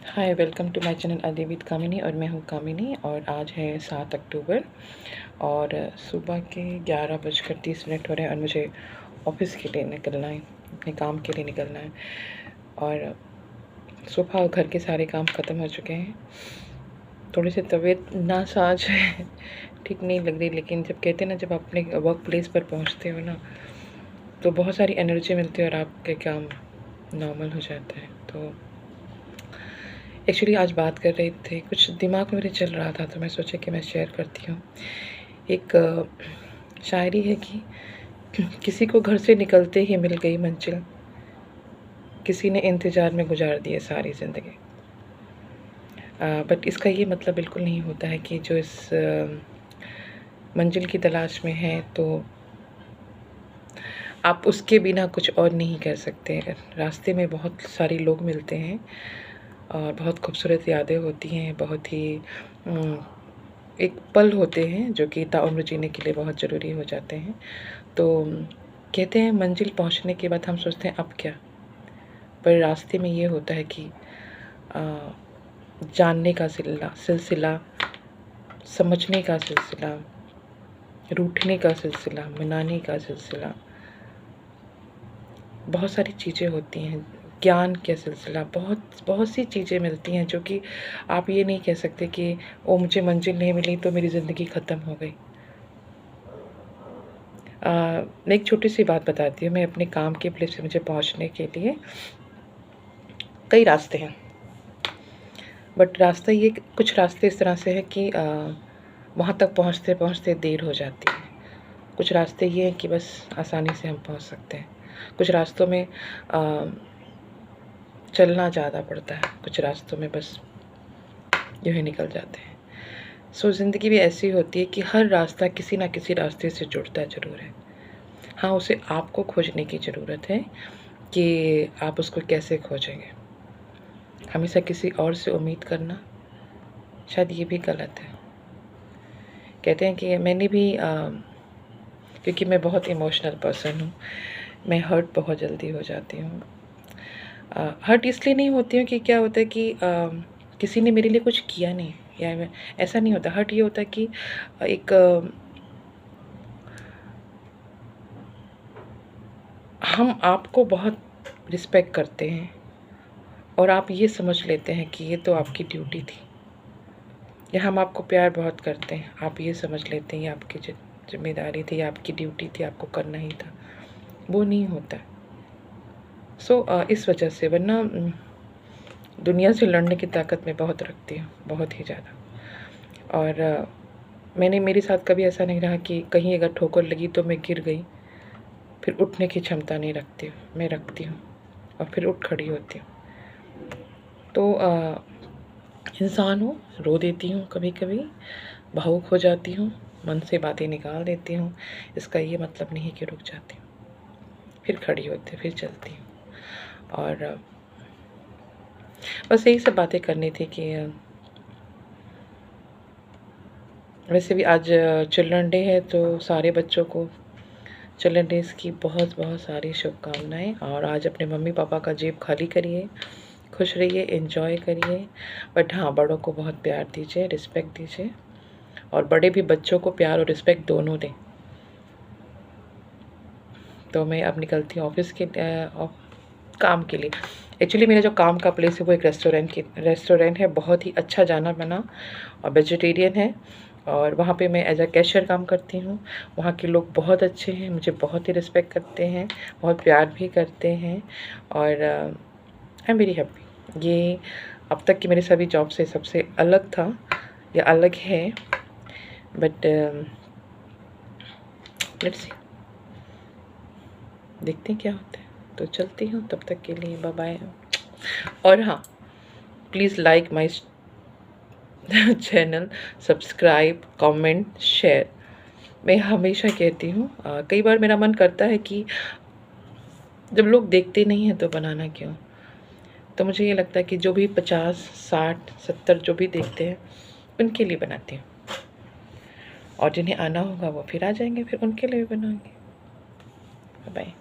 Hi, welcome to my channel Ali with Kamini. और मैं हूँ कामिनी और आज है 7 अक्टूबर और सुबह के 11:30 हो रहे हैं और मुझे ऑफिस के लिए निकलना है, अपने काम के लिए निकलना है। और सुबह घर के सारे काम ख़त्म हो चुके हैं। थोड़ी सी तबीयत नासाज है, ठीक नहीं लग रही, लेकिन जब कहते हैं ना, जब अपने वर्क प्लेस पर पहुँचते हो ना तो बहुत सारी एनर्जी मिलती है और आपके काम नॉर्मल हो जाता है। तो एक्चुअली आज बात कर रहे थे, कुछ दिमाग में मेरे चल रहा था तो मैं सोचा कि मैं शेयर करती हूँ। एक शायरी है कि किसी को घर से निकलते ही मिल गई मंजिल, किसी ने इंतज़ार में गुजार दिए सारी ज़िंदगी। बट इसका ये मतलब बिल्कुल नहीं होता है कि जो इस मंजिल की तलाश में है तो आप उसके बिना कुछ और नहीं कर सकते। रास्ते में बहुत सारे लोग मिलते हैं और बहुत खूबसूरत यादें होती हैं, बहुत ही एक पल होते हैं जो कि ताउम्र जीने के लिए बहुत ज़रूरी हो जाते हैं। तो कहते हैं मंजिल पहुंचने के बाद हम सोचते हैं अब क्या, पर रास्ते में ये होता है कि जानने का सिलसिला, समझने का सिलसिला, रूठने का सिलसिला, मनाने का सिलसिला, बहुत सारी चीज़ें होती हैं, ज्ञान का सिलसिला, बहुत बहुत सी चीज़ें मिलती हैं जो कि आप ये नहीं कह सकते कि ओ मुझे मंजिल नहीं मिली तो मेरी ज़िंदगी ख़त्म हो गई। मैं एक छोटी सी बात बताती हूँ। मैं अपने काम के प्लेस पे मुझे पहुँचने के लिए कई रास्ते हैं, बट रास्ता ये कुछ रास्ते इस तरह से है कि वहाँ तक पहुँचते पहुँचते देर हो जाती है। कुछ रास्ते ये हैं कि बस आसानी से हम पहुँच सकते हैं। कुछ रास्तों में चलना ज़्यादा पड़ता है, कुछ रास्तों में बस यूँ ही निकल जाते हैं। सो ज़िंदगी भी ऐसी होती है कि हर रास्ता किसी ना किसी रास्ते से जुड़ता ज़रूर है। हाँ, उसे आपको खोजने की ज़रूरत है कि आप उसको कैसे खोजेंगे। हमेशा किसी और से उम्मीद करना शायद ये भी गलत है। कहते हैं कि मैंने भी क्योंकि मैं बहुत इमोशनल पर्सन हूँ, मैं हर्ट बहुत जल्दी हो जाती हूँ। हर्ट इसलिए नहीं होती हूँ कि क्या होता है कि किसी ने मेरे लिए कुछ किया नहीं, या मैं ऐसा नहीं होता। हर्ट ये होता है कि एक हम आपको बहुत रिस्पेक्ट करते हैं और आप ये समझ लेते हैं कि ये तो आपकी ड्यूटी थी, या हम आपको प्यार बहुत करते हैं, आप ये समझ लेते हैं ये आपकी जिम्मेदारी थी, या आपकी ड्यूटी थी, आपको करना ही था। वो नहीं होता। सो इस वजह से, वरना दुनिया से लड़ने की ताकत मैं बहुत रखती हूँ, बहुत ही ज़्यादा। और मेरे साथ कभी ऐसा नहीं रहा कि कहीं अगर ठोकर लगी तो मैं गिर गई, फिर उठने की क्षमता नहीं रखती हूँ। मैं रखती हूँ और फिर उठ खड़ी होती हूँ। तो इंसान हूँ, रो देती हूँ, कभी कभी भावुक हो जाती हूँ, मन से बातें निकाल देती हूँ। इसका ये मतलब नहीं कि रुक जाती हूँ, फिर खड़ी होती हूँ, फिर चलती हूँ। और बस यही सब बातें करनी थी कि वैसे भी आज चिल्ड्रन डे है, तो सारे बच्चों को चिल्ड्रन डेज़ की बहुत बहुत सारी शुभकामनाएँ। और आज अपने मम्मी पापा का जेब खाली करिए, खुश रहिए, एंजॉय करिए। बट हाँ, बड़ों को बहुत प्यार दीजिए, रिस्पेक्ट दीजिए, और बड़े भी बच्चों को प्यार और रिस्पेक्ट दोनों दें। तो मैं अब निकलती हूँ ऑफिस के काम के लिए। एक्चुअली मेरा जो काम का प्लेस है वो एक रेस्टोरेंट है, बहुत ही अच्छा जाना माना और वेजिटेरियन है। और वहाँ पे मैं एज अ कैशियर काम करती हूँ। वहाँ के लोग बहुत अच्छे हैं, मुझे बहुत ही रिस्पेक्ट करते हैं, बहुत प्यार भी करते हैं। और आई एम वेरी हैप्पी। ये अब तक की मेरे सभी जॉब से सबसे अलग था, या अलग है। बट लेट्स सी, देखते हैं क्या होता है। तो चलती हूँ, तब तक के लिए बाय बाय। और हाँ, please like my channel, subscribe, comment, share. मैं हमेशा कहती हूँ, कई बार मेरा मन करता है कि जब लोग देखते नहीं हैं तो बनाना क्यों। तो मुझे ये लगता है कि जो भी 50, 60, 70 जो भी देखते हैं उनके लिए बनाती हूँ, और जिन्हें आना होगा वो फिर आ जाएंगे, फिर उनके लिए भी बनाऊँगी। बाय।